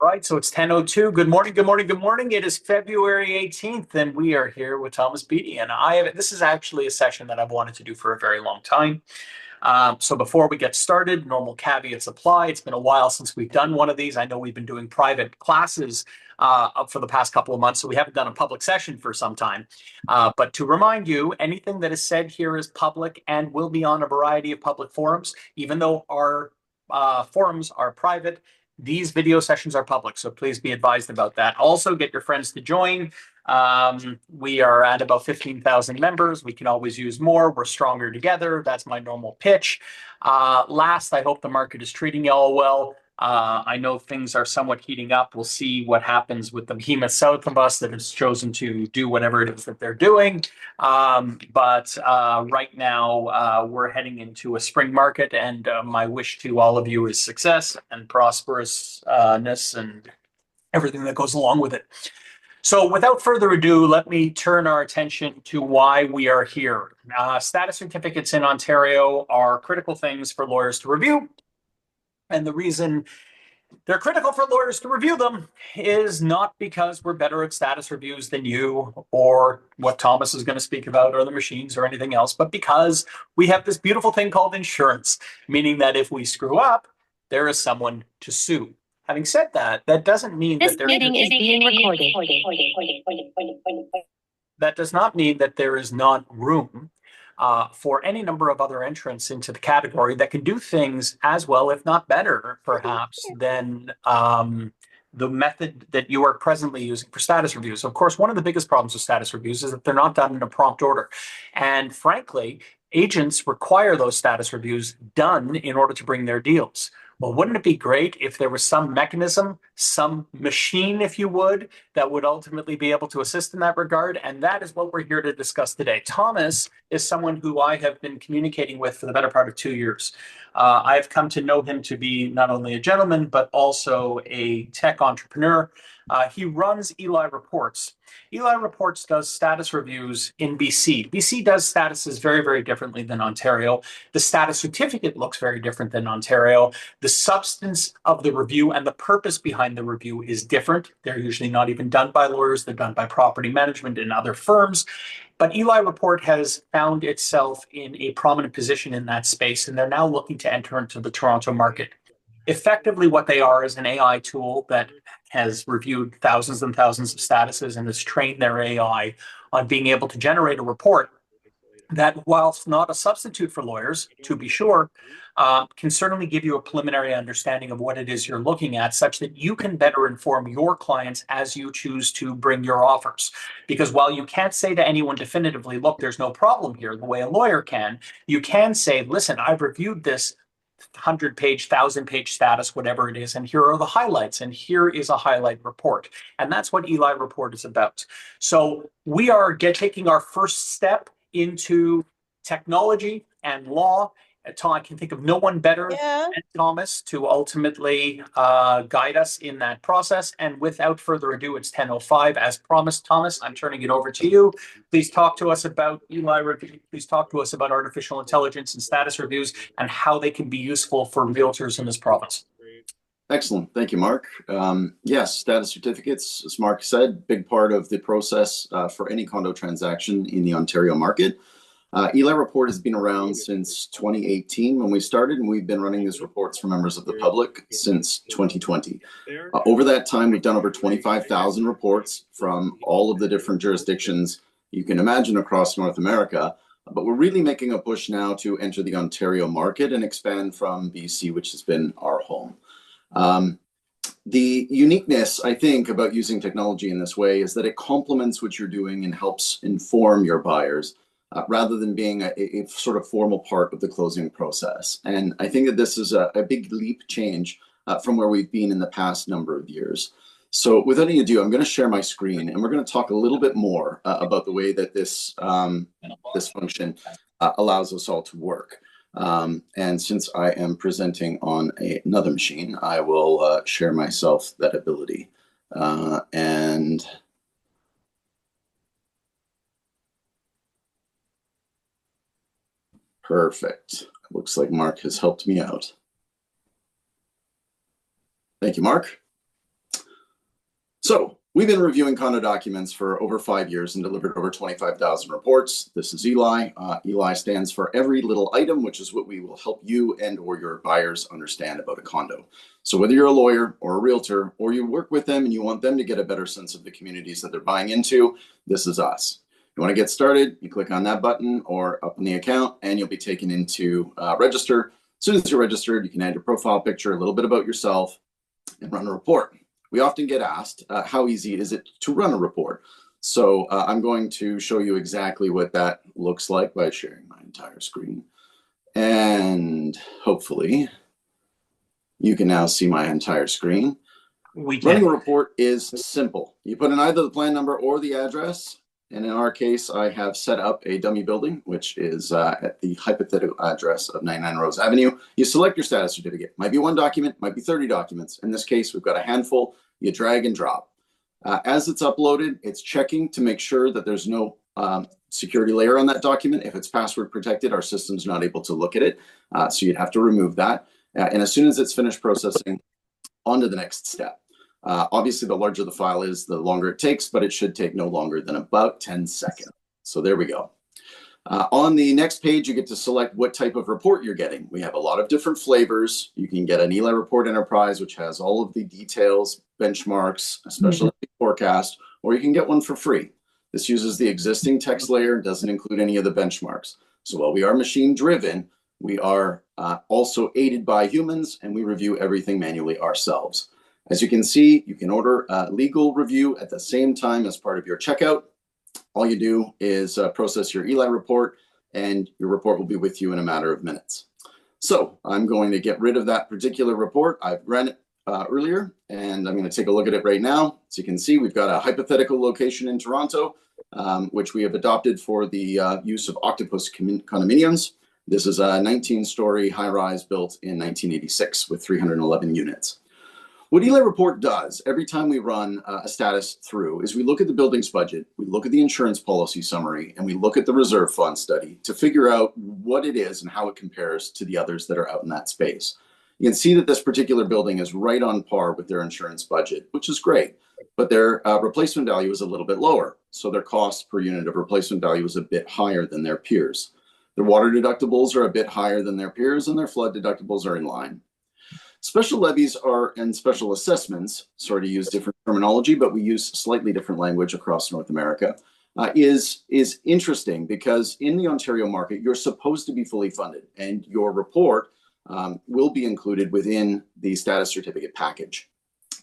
Right, so it's 10:02. Good morning, good morning, good morning. It is February 18th, and we are here with Thomas Beattie. And this is actually a session that I've wanted to do for a very long time. So before we get started, normal caveats apply. It's been a while since we've done one of these. I know we've been doing private classes for the past couple of months, so we haven't done a public session for some time. But to remind you, anything that is said here is public and will be on a variety of public forums, even though our forums are private. These video sessions are public, so please be advised about that. Also, get your friends to join. We are at about 15,000 members. We can always use more. We're stronger together. That's my normal pitch. Last, I hope the market is treating you all well. I know things are somewhat heating up. We'll see what happens with the behemoth south of us that has chosen to do whatever it is that they're doing. But right now, we're heading into a spring market, and my wish to all of you is success and prosperousness and everything that goes along with it. So without further ado, let me turn our attention to why we are here. Status certificates in Ontario are critical things for lawyers to review. And the reason they're critical for lawyers to review them is not because we're better at status reviews than you or what Thomas is going to speak about or the machines or anything else, but because we have this beautiful thing called insurance, meaning that if we screw up, there is someone to sue. Having said that, that doesn't mean this meeting is being recorded. That does not mean that there is not room for any number of other entrants into the category that can do things as well, if not better, perhaps, than the method that you are presently using for status reviews. Of course, one of the biggest problems with status reviews is that they're not done in a prompt order. And frankly, agents require those status reviews done in order to bring their deals. Well, wouldn't it be great if there was some mechanism, some machine, if you would, that would ultimately be able to assist in that regard? And that is what we're here to discuss today. Thomas is someone who I have been communicating with for the better part of 2 years. I've come to know him to be not only a gentleman, but also a tech entrepreneur. He runs Eli Reports. Eli Reports does status reviews in BC. BC does statuses very, very differently than Ontario. The status certificate looks very different than Ontario. The substance of the review and the purpose behind the review is different. They're usually not even done by lawyers. They're done by property management and other firms. But Eli Report has found itself in a prominent position in that space, and they're now looking to enter into the Toronto market. Effectively, what they are is an AI tool that has reviewed thousands and thousands of statuses and has trained their AI on being able to generate a report that, whilst not a substitute for lawyers, to be sure, can certainly give you a preliminary understanding of what it is you're looking at, such that you can better inform your clients as you choose to bring your offers. Because while you can't say to anyone definitively, look, there's no problem here, the way a lawyer can, you can say, listen, I've reviewed this 100-page, 1,000-page status, whatever it is, and here are the highlights, and here is a highlight report. And that's what Eli Report is about. So we are taking our first step into technology and law. I can think of no one better than Thomas to ultimately guide us in that process. And without further ado, it's 10:05. As promised, Thomas, I'm turning it over to you. Please talk to us about Eli Review. Please talk to us about artificial intelligence and status reviews and how they can be useful for realtors in this province. Excellent. Thank you, Mark. Yes, status certificates, as Mark said, big part of the process for any condo transaction in the Ontario market. Eli Report has been around since 2018 when we started, and we've been running these reports for members of the public since 2020. Over that time, we've done over 25,000 reports from all of the different jurisdictions you can imagine across North America. But we're really making a push now to enter the Ontario market and expand from BC, which has been our home. The uniqueness, I think, about using technology in this way is that it complements what you're doing and helps inform your buyers rather than being a sort of formal part of the closing process. And I think that this is a big leap change from where we've been in the past number of years. So without any ado, I'm going to share my screen and we're going to talk a little bit more about the way that this function allows us all to work. And since I am presenting on another machine, I will share myself that ability. And perfect. Looks like Mark has helped me out. Thank you, Mark. So we've been reviewing condo documents for over 5 years and delivered over 25,000 reports. This is ELI. ELI stands for every little item, which is what we will help you and or your buyers understand about a condo. So whether you're a lawyer or a realtor, or you work with them and you want them to get a better sense of the communities that they're buying into, this is us. You want to get started, you click on that button or up in the account and you'll be taken into register. As soon as you're registered, you can add your profile picture, a little bit about yourself, and run a report. We often get asked, how easy is it to run a report? So I'm going to show you exactly what that looks like by sharing my entire screen. And hopefully you can now see my entire screen. Running a report is simple. You put in either the plan number or the address. And in our case, I have set up a dummy building, which is at the hypothetical address of 99 Rose Avenue. You select your status certificate. Might be one document, might be 30 documents. In this case, we've got a handful. You drag and drop. As it's uploaded, it's checking to make sure that there's no security layer on that document. If it's password protected, our system's not able to look at it. So you'd have to remove that. And as soon as it's finished processing, on to the next step. Obviously, the larger the file is, the longer it takes, but it should take no longer than about 10 seconds. So there we go. On the next page, you get to select what type of report you're getting. We have a lot of different flavors. You can get an ELI Report Enterprise, which has all of the details, benchmarks, especially forecast, or you can get one for free. This uses the existing text layer and doesn't include any of the benchmarks. So while we are machine driven, we are also aided by humans and we review everything manually ourselves. As you can see, you can order a legal review at the same time as part of your checkout. All you do is process your ELI report and your report will be with you in a matter of minutes. So I'm going to get rid of that particular report. I've run it earlier and I'm going to take a look at it right now. As you can see, we've got a hypothetical location in Toronto, which we have adopted for the use of octopus condominiums. This is a 19-story high-rise built in 1986 with 311 units. What ELI Report does every time we run a status through is we look at the building's budget, we look at the insurance policy summary, and we look at the reserve fund study to figure out what it is and how it compares to the others that are out in that space. You can see that this particular building is right on par with their insurance budget, which is great, but their replacement value is a little bit lower. So their cost per unit of replacement value is a bit higher than their peers. Their water deductibles are a bit higher than their peers, and their flood deductibles are in line. Special levies and special assessments, sorry to use different terminology, but we use slightly different language across North America, is interesting because in the Ontario market, you're supposed to be fully funded and your report will be included within the status certificate package.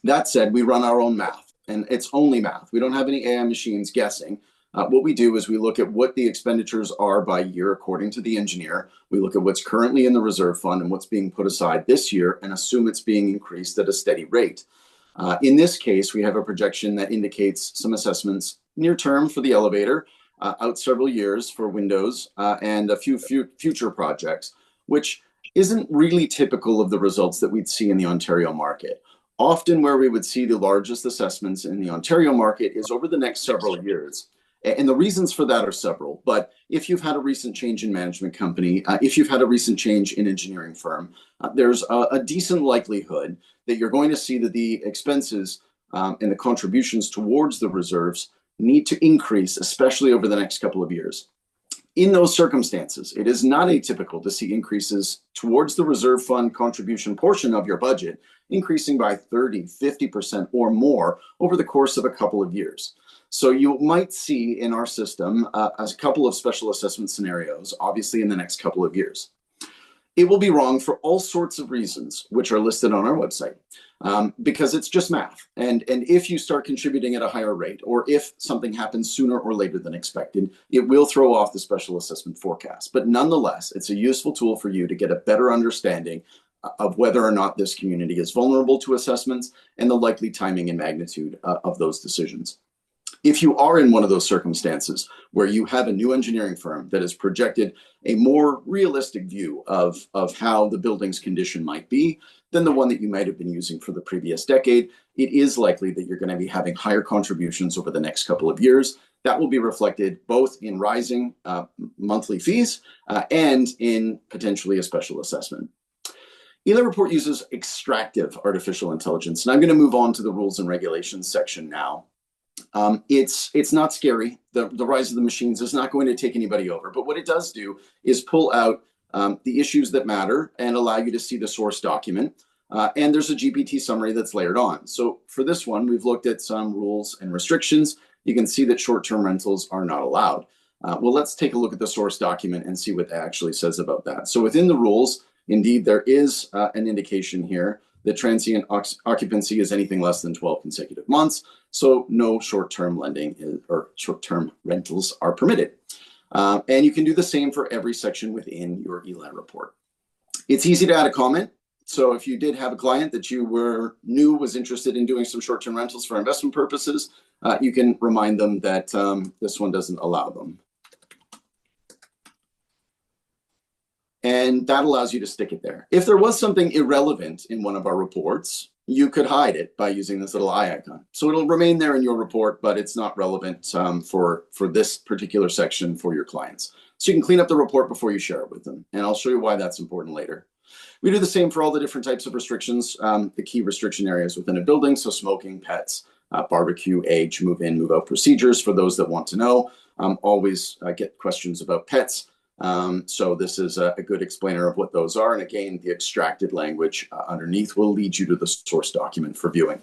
That said, we run our own math and it's only math. We don't have any AI machines guessing. What we do is we look at what the expenditures are by year according to the engineer. We look at what's currently in the reserve fund and what's being put aside this year and assume it's being increased at a steady rate. In this case, we have a projection that indicates some assessments near term for the elevator, out several years for windows, and a few future projects, which isn't really typical of the results that we'd see in the Ontario market. Often where we would see the largest assessments in the Ontario market is over the next several years. And the reasons for that are several, but if you've had a recent change in management company, if you've had a recent change in engineering firm, there's a decent likelihood that you're going to see that the expenses and the contributions towards the reserves need to increase, especially over the next couple of years. In those circumstances, it is not atypical to see increases towards the reserve fund contribution portion of your budget, increasing by 30, 50% or more over the course of a couple of years. So you might see in our system a couple of special assessment scenarios, obviously in the next couple of years. It will be wrong for all sorts of reasons, which are listed on our website, because it's just math. And if you start contributing at a higher rate, or if something happens sooner or later than expected, it will throw off the special assessment forecast. But nonetheless, it's a useful tool for you to get a better understanding of whether or not this community is vulnerable to assessments and the likely timing and magnitude of those decisions. If you are in one of those circumstances where you have a new engineering firm that has projected a more realistic view of how the building's condition might be than the one that you might have been using for the previous decade, it is likely that you're going to be having higher contributions over the next couple of years. That will be reflected both in rising monthly fees and in potentially a special assessment. ELA report uses extractive artificial intelligence, and I'm going to move on to the rules and regulations section now. It's not scary. The rise of the machines is not going to take anybody over, but what it does do is pull out the issues that matter and allow you to see the source document. And there's a GPT summary that's layered on. So for this one, we've looked at some rules and restrictions. You can see that short-term rentals are not allowed. Well, let's take a look at the source document and see what it actually says about that. So within the rules, indeed, there is an indication here that transient occupancy is anything less than 12 consecutive months. So no short-term lending or short-term rentals are permitted. And you can do the same for every section within your ELA report. It's easy to add a comment. So if you did have a client that you knew was interested in doing some short-term rentals for investment purposes, you can remind them that this one doesn't allow them. And that allows you to stick it there. If there was something irrelevant in one of our reports, you could hide it by using this little eye icon. So it'll remain there in your report, but it's not relevant for this particular section for your clients. So you can clean up the report before you share it with them. And I'll show you why that's important later. We do the same for all the different types of restrictions, the key restriction areas within a building. So smoking, pets, barbecue, age, move in, move out procedures for those that want to know. Always get questions about pets. So this is a good explainer of what those are. And again, the extracted language underneath will lead you to the source document for viewing.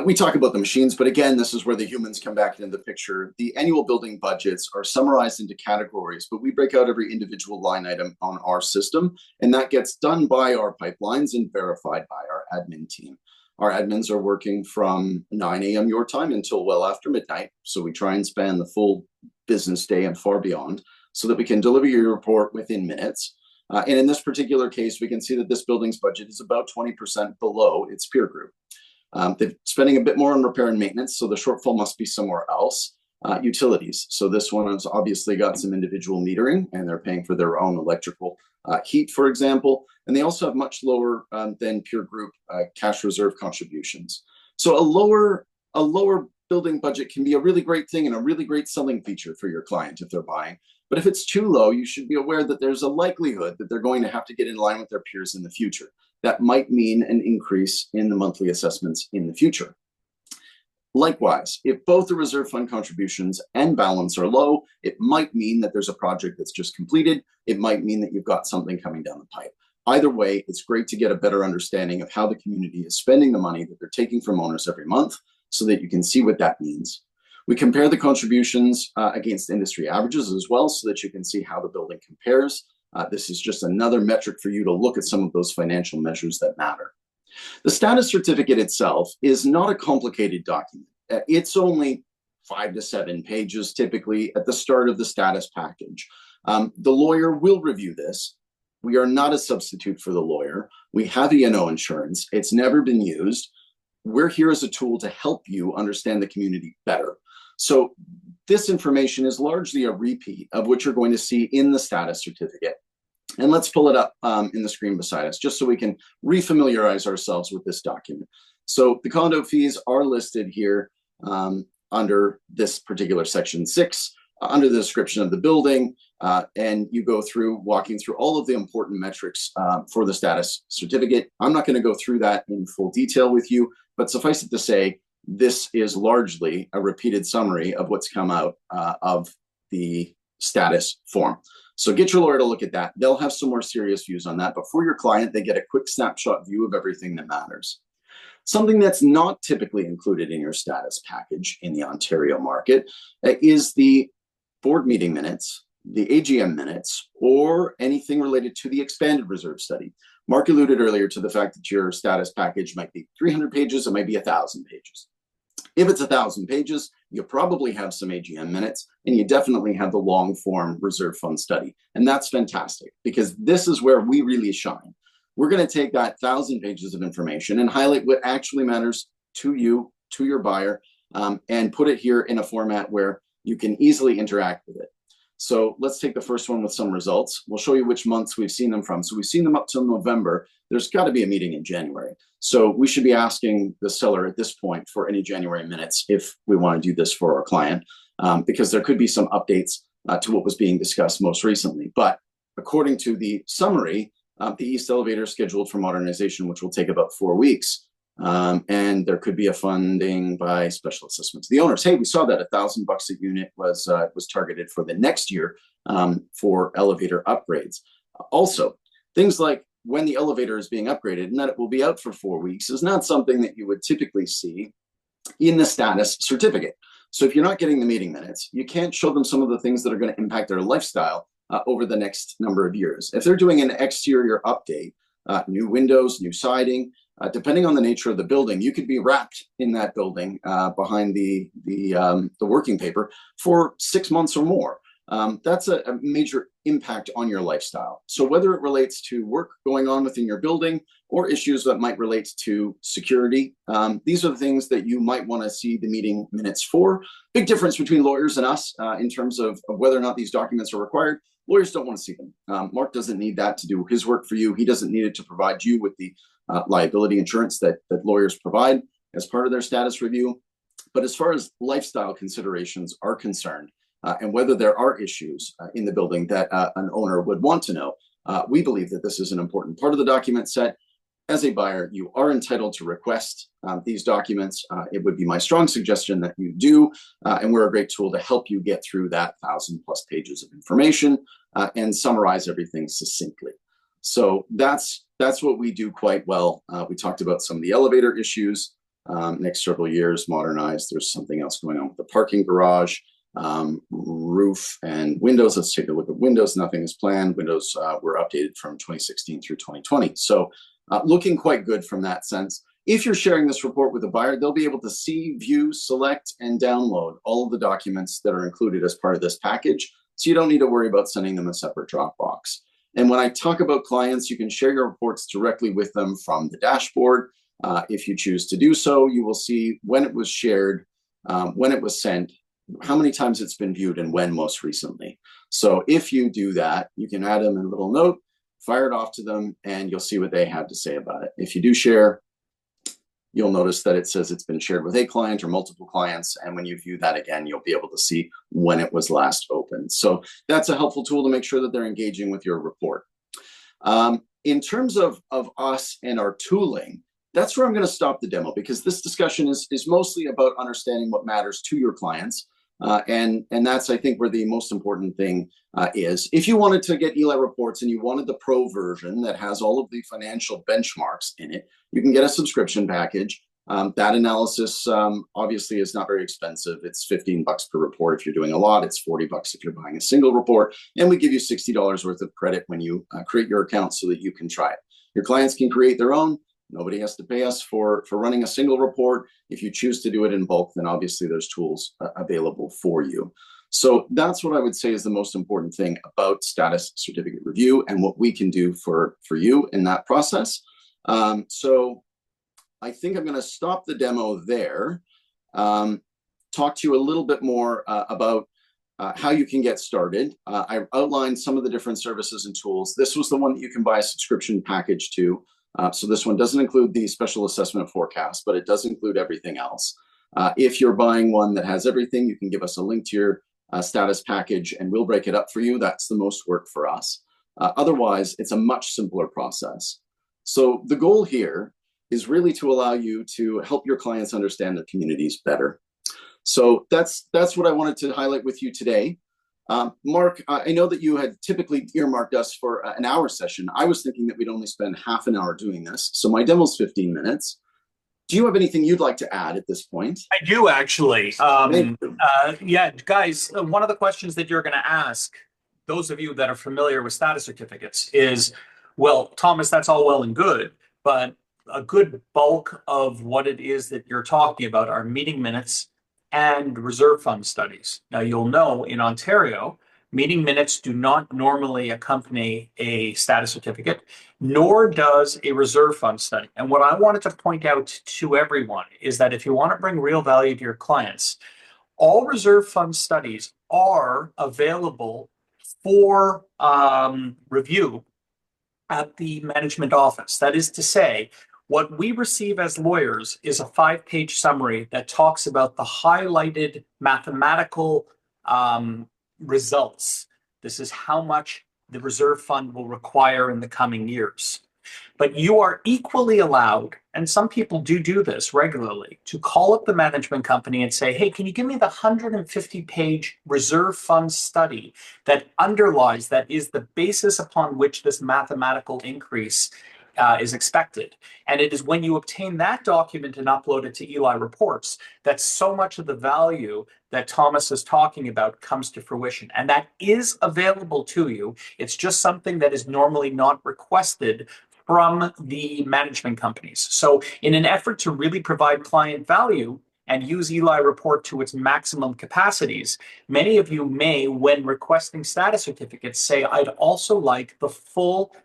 We talk about the machines, but again, this is where the humans come back into the picture. The annual building budgets are summarized into categories, but we break out every individual line item on our system, and that gets done by our pipelines and verified by our admin team. Our admins are working from 9 a.m. your time until well after midnight, so we try and span the full business day and far beyond, so that we can deliver your report within minutes. And in this particular case, we can see that this building's budget is about 20% below its peer group. They're spending a bit more on repair and maintenance, so the shortfall must be somewhere else. Utilities. So this one has obviously got some individual metering, and they're paying for their own electrical heat, for example. And they also have much lower than peer group cash reserve contributions. So a lower building budget can be a really great thing and a really great selling feature for your client if they're buying. But if it's too low, you should be aware that there's a likelihood that they're going to have to get in line with their peers in the future. That might mean an increase in the monthly assessments in the future. Likewise, if both the reserve fund contributions and balance are low, it might mean that there's a project that's just completed. It might mean that you've got something coming down the pipe. Either way, it's great to get a better understanding of how the community is spending the money that they're taking from owners every month so that you can see what that means. We compare the contributions against industry averages as well so that you can see how the building compares. This is just another metric for you to look at some of those financial measures that matter. The status certificate itself is not a complicated document. It's only 5 to 7 pages typically at the start of the status package. The lawyer will review this. We are not a substitute for the lawyer. We have E&O insurance. It's never been used. We're here as a tool to help you understand the community better. So this information is largely a repeat of what you're going to see in the status certificate. And let's pull it up in the screen beside us, just so we can refamiliarize ourselves with this document. So the condo fees are listed here under this particular section 6, under the description of the building, and you go through walking through all of the important metrics for the status certificate. I'm not going to go through that in full detail with you, but suffice it to say, this is largely a repeated summary of what's come out of the status form. So get your lawyer to look at that. They'll have some more serious views on that, but for your client, they get a quick snapshot view of everything that matters. Something that's not typically included in your status package in the Ontario market is the board meeting minutes, the AGM minutes, or anything related to the expanded reserve study. Mark alluded earlier to the fact that your status package might be 300 pages, it might be 1,000 pages. If it's 1,000 pages, you probably have some AGM minutes, and you definitely have the long form reserve fund study. And that's fantastic because this is where we really shine. We're going to take that 1,000 pages of information and highlight what actually matters to you, to your buyer, and put it here in a format where you can easily interact with it. So let's take the first one with some results. We'll show you which months we've seen them from. So we've seen them up till November. There's got to be a meeting in January. So we should be asking the seller at this point for any January minutes if we want to do this for our client, because there could be some updates to what was being discussed most recently. But according to the summary, The east elevator is scheduled for modernization, which will take about 4 weeks. And there could be a funding by special assessment to the owners. Hey, we saw that $1,000 a unit was targeted for the next year for elevator upgrades. Also, things like when the elevator is being upgraded and that it will be out for 4 weeks is not something that you would typically see in the status certificate. So if you're not getting the meeting minutes, you can't show them some of the things that are going to impact their lifestyle over the next number of years. If they're doing an exterior update, new windows, new siding, depending on the nature of the building, you could be wrapped in that building behind the working paper for 6 months or more. That's a major impact on your lifestyle. So whether it relates to work going on within your building or issues that might relate to security, these are the things that you might want to see the meeting minutes for. Big difference between lawyers and us in terms of whether or not these documents are required. Lawyers don't want to see them. Mark doesn't need that to do his work for you. He doesn't need it to provide you with the liability insurance that lawyers provide as part of their status review. But as far as lifestyle considerations are concerned, and whether there are issues in the building that an owner would want to know, we believe that this is an important part of the document set. As a buyer, you are entitled to request these documents. It would be my strong suggestion that you do, and we're a great tool to help you get through that 1,000+ pages of information and summarize everything succinctly. So that's what we do quite well. We talked about some of the elevator issues. Next several years, modernize. There's something else going on with the parking garage, roof, and windows. Let's take a look at windows. Nothing is planned. Windows were updated from 2016 through 2020. So looking quite good from that sense. If you're sharing this report with a buyer, they'll be able to see, view, select, and download all of the documents that are included as part of this package. So you don't need to worry about sending them a separate Dropbox. And when I talk about clients, you can share your reports directly with them from the dashboard. If you choose to do so, you will see when it was shared, when it was sent, how many times it's been viewed, and when most recently. So if you do that, you can add them in a little note, fire it off to them, and you'll see what they have to say about it. If you do share, you'll notice that it says it's been shared with a client or multiple clients. And when you view that again, you'll be able to see when it was last opened. So that's a helpful tool to make sure that they're engaging with your report. In terms of us and our tooling, that's where I'm going to stop the demo, because this discussion is mostly about understanding what matters to your clients. And that's, I think, where the most important thing is. If you wanted to get ELI reports and you wanted the pro version that has all of the financial benchmarks in it, you can get a subscription package. That analysis obviously is not very expensive. It's $15 per report if you're doing a lot. It's $40 if you're buying a single report. And we give you $60 worth of credit when you create your account so that you can try it. Your clients can create their own. Nobody has to pay us for running a single report. If you choose to do it in bulk, then obviously there's tools available for you. So that's what I would say is the most important thing about status certificate review and what we can do for you in that process. So I think I'm going to stop the demo there, talk to you a little bit more about how you can get started. I outlined some of the different services and tools. This was the one that you can buy a subscription package to. So this one doesn't include the special assessment forecast, but it does include everything else. If you're buying one that has everything, you can give us a link to your status package and we'll break it up for you. That's the most work for us. Otherwise, it's a much simpler process. So the goal here is really to allow you to help your clients understand their communities better. So that's what I wanted to highlight with you today. Mark, I know that you had typically earmarked us for an hour session. I was thinking that we'd only spend half an hour doing this. So my demo's 15 minutes. Do you have anything you'd like to add at this point? I do, actually. Yeah, guys, one of the questions that you're going to ask, those of you that are familiar with status certificates, is, well, Thomas, that's all well and good, but a good bulk of what it is that you're talking about are meeting minutes and reserve fund studies. Now, you'll know in Ontario, meeting minutes do not normally accompany a status certificate, nor does a reserve fund study. And what I wanted to point out to everyone is that if you want to bring real value to your clients, all reserve fund studies are available for review at the management office. That is to say, what we receive as lawyers is a 5-page summary that talks about the highlighted mathematical results. This is how much the reserve fund will require in the coming years. But you are equally allowed, and some people do this regularly, to call up the management company and say, hey, can you give me the 150-page reserve fund study that underlies, that is the basis upon which this mathematical increase is expected. And it is when you obtain that document and upload it to Eli Reports that so much of the value that Thomas is talking about comes to fruition. And that is available to you. It's just something that is normally not requested from the management companies. So in an effort to really provide client value and use Eli Report to its maximum capacities, many of you may, when requesting status certificates, say, I'd also like the full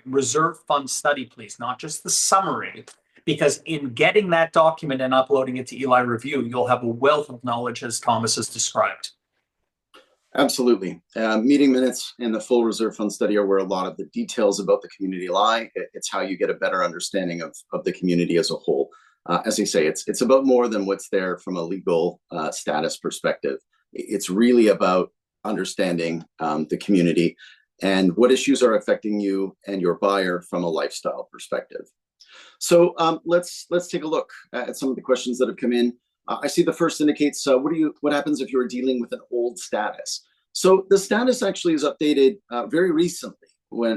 reserve fund study, please, not just the summary. Because in getting that document and uploading it to Eli Review, you'll have a wealth of knowledge, as Thomas has described. Absolutely. Meeting minutes and the full reserve fund study are where a lot of the details about the community lie. It's how you get a better understanding of the community as a whole. As I say, it's about more than what's there from a legal status perspective. It's really about understanding the community and what issues are affecting you and your buyer from a lifestyle perspective. So let's take a look at some of the questions that have come in. I see the first indicates what happens if you're dealing with an old status. So the status actually is updated very recently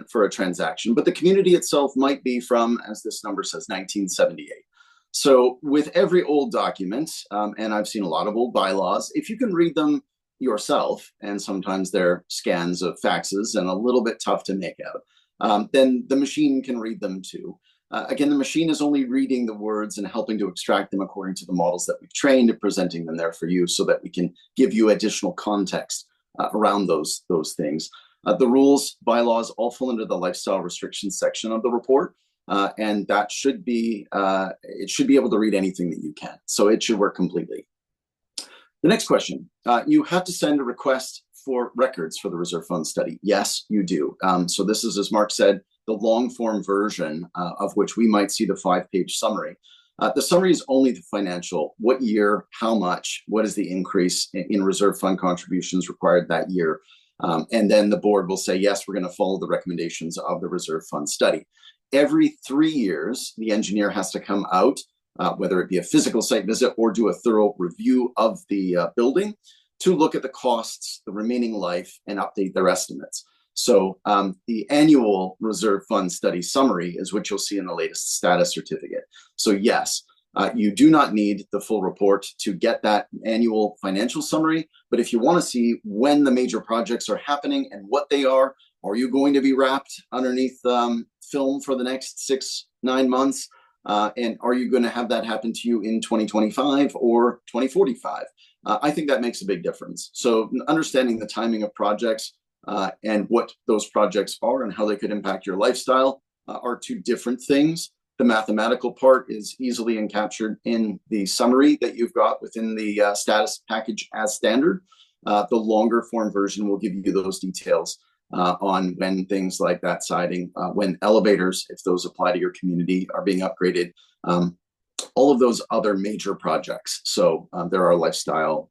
for a transaction, but the community itself might be from, as this number says, 1978. So with every old document, and I've seen a lot of old bylaws, if you can read them yourself, and sometimes they're scans of faxes and a little bit tough to make out, then the machine can read them too. Again, the machine is only reading the words and helping to extract them according to the models that we've trained and presenting them there for you so that we can give you additional context around those things. The rules, bylaws all fall under the lifestyle restrictions section of the report. And that should be, it should be able to read anything that you can. So it should work completely. The next question, you have to send a request for records for the reserve fund study. Yes, you do. So this is, as Mark said, the long form version of which we might see the 5-page summary. The summary is only the financial, what year, how much, what is the increase in reserve fund contributions required that year. And then the board will say, yes, we're going to follow the recommendations of the reserve fund study. Every 3 years, the engineer has to come out, whether it be a physical site visit or do a thorough review of the building to look at the costs, the remaining life, and update their estimates. So the annual reserve fund study summary is what you'll see in the latest status certificate. So yes, you do not need the full report to get that annual financial summary. But if you want to see when the major projects are happening and what they are you going to be wrapped underneath film for the next 6-9 months? And are you going to have that happen to you in 2025 or 2045? I think that makes a big difference. So understanding the timing of projects and what those projects are and how they could impact your lifestyle are two different things. The mathematical part is easily encaptured in the summary that you've got within the status package as standard. The longer form version will give you those details on when things like that siding, when elevators, if those apply to your community, are being upgraded, all of those other major projects. So there are lifestyle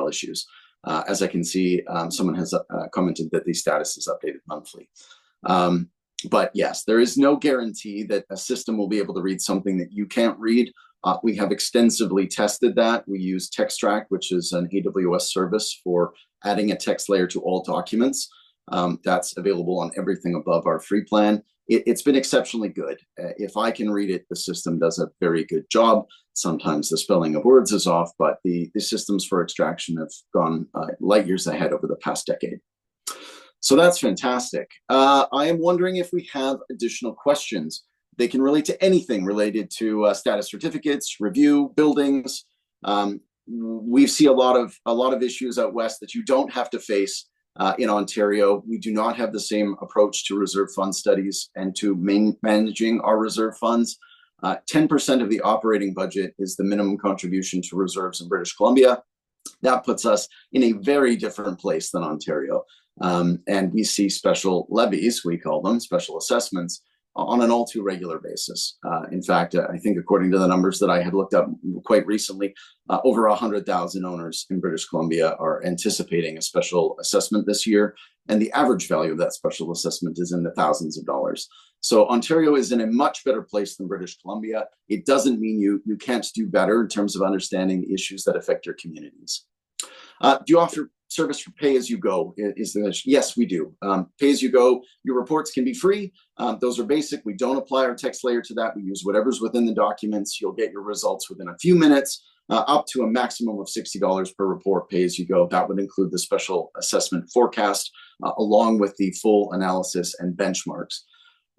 issues. As I can see, someone has commented that the status is updated monthly. But yes, there is no guarantee that a system will be able to read something that you can't read. We have extensively tested that. We use TextRack, which is an AWS service for adding a text layer to all documents. That's available on everything above our free plan. It's been exceptionally good. If I can read it, the system does a very good job. Sometimes the spelling of words is off, but the systems for extraction have gone light years ahead over the past decade. So that's fantastic. I am wondering if we have additional questions. They can relate to anything related to status certificates, review, buildings. We see a lot of issues out west that you don't have to face in Ontario. We do not have the same approach to reserve fund studies and to managing our reserve funds. 10% of the operating budget is the minimum contribution to reserves in British Columbia. That puts us in a very different place than Ontario. And we see special levies, we call them, special assessments, on an all too regular basis. In fact, I think according to the numbers that I had looked up quite recently, over 100,000 owners in British Columbia are anticipating a special assessment this year, and the average value of that special assessment is in the thousands of dollars. So Ontario is in a much better place than British Columbia. It doesn't mean you can't do better in terms of understanding the issues that affect your communities. Do you offer service for pay-as-you-go? Yes, we do. Pay-as-you-go, your reports can be free. Those are basic. We don't apply our text layer to that. We use whatever's within the documents. You'll get your results within a few minutes, up to a maximum of $60 per report, pay-as-you-go. That would include the special assessment forecast, along with the full analysis and benchmarks.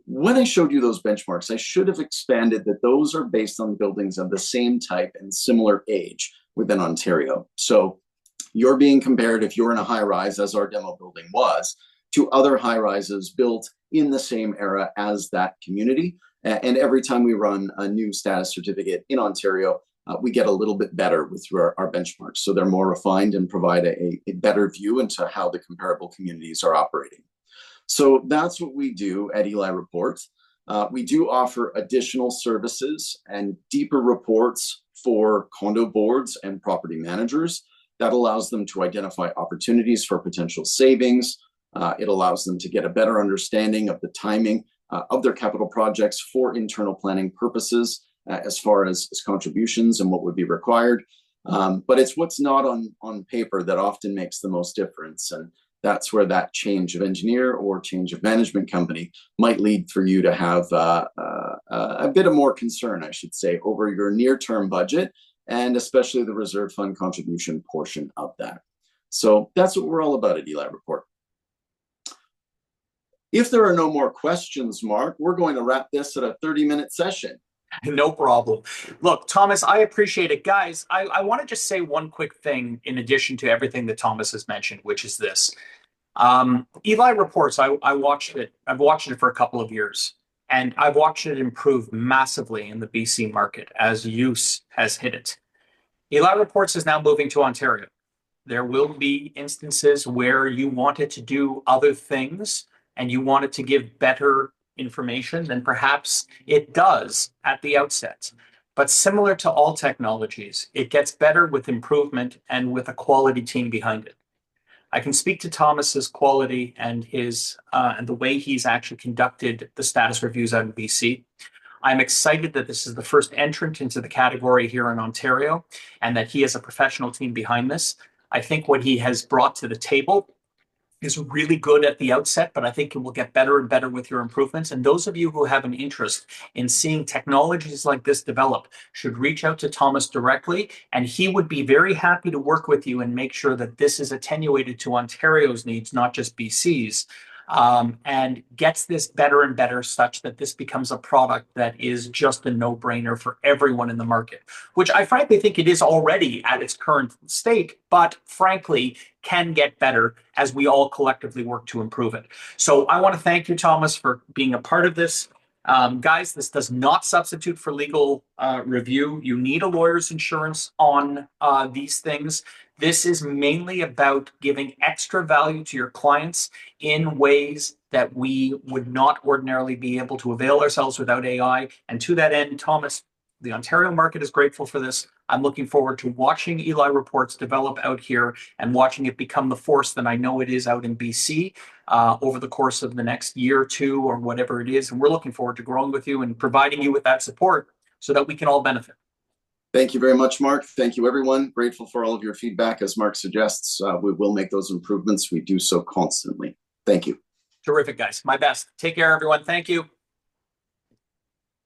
When I showed you those benchmarks, I should have expanded that those are based on buildings of the same type and similar age within Ontario. So you're being compared, if you're in a high rise, as our demo building was, to other high rises built in the same era as that community. And every time we run a new status certificate in Ontario, we get a little bit better with our benchmarks. So they're more refined and provide a better view into how the comparable communities are operating. So that's what we do at Eli Report. We do offer additional services and deeper reports for condo boards and property managers. That allows them to identify opportunities for potential savings. It allows them to get a better understanding of the timing of their capital projects for internal planning purposes, as far as contributions and what would be required. But it's what's not on paper that often makes the most difference. And that's where that change of engineer or change of management company might lead for you to have a bit of more concern, I should say, over your near-term budget, and especially the reserve fund contribution portion of that. So that's what we're all about at Eli Report. If there are no more questions, Mark, we're going to wrap this at a 30-minute session. No problem. Look, Thomas, I appreciate it. Guys, I want to just say one quick thing in addition to everything that Thomas has mentioned, which is this. Eli Reports, I watched it. I've watched it for a couple of years, and I've watched it improve massively in the BC market as use has hit it. Eli Reports is now moving to Ontario. There will be instances where you want it to do other things and you want it to give better information than perhaps it does at the outset. But similar to all technologies, it gets better with improvement and with a quality team behind it. I can speak to Thomas's quality and his and the way he's actually conducted the status reviews out in BC. I'm excited that this is the first entrant into the category here in Ontario and that he has a professional team behind this. I think what he has brought to the table is really good at the outset, but I think it will get better and better with your improvements. And those of you who have an interest in seeing technologies like this develop should reach out to Thomas directly, and he would be very happy to work with you and make sure that this is attenuated to Ontario's needs, not just BC's. And gets this better and better such that this becomes a product that is just a no-brainer for everyone in the market, which I frankly think it is already at its current state, but frankly can get better as we all collectively work to improve it. So I want to thank you, Thomas, for being a part of this. Guys, this does not substitute for legal review. You need a lawyer's insurance on these things. This is mainly about giving extra value to your clients in ways that we would not ordinarily be able to avail ourselves without AI. And to that end, Thomas, the Ontario market is grateful for this. I'm looking forward to watching Eli Reports develop out here and watching it become the force that I know it is out in BC over the course of the next year or two or whatever it is. And we're looking forward to growing with you and providing you with that support so that we can all benefit. Thank you very much, Mark. Thank you, everyone. Grateful for all of your feedback. As Mark suggests, we will make those improvements. We do so constantly. Thank you. Terrific, guys. My best. Take care, everyone. Thank you.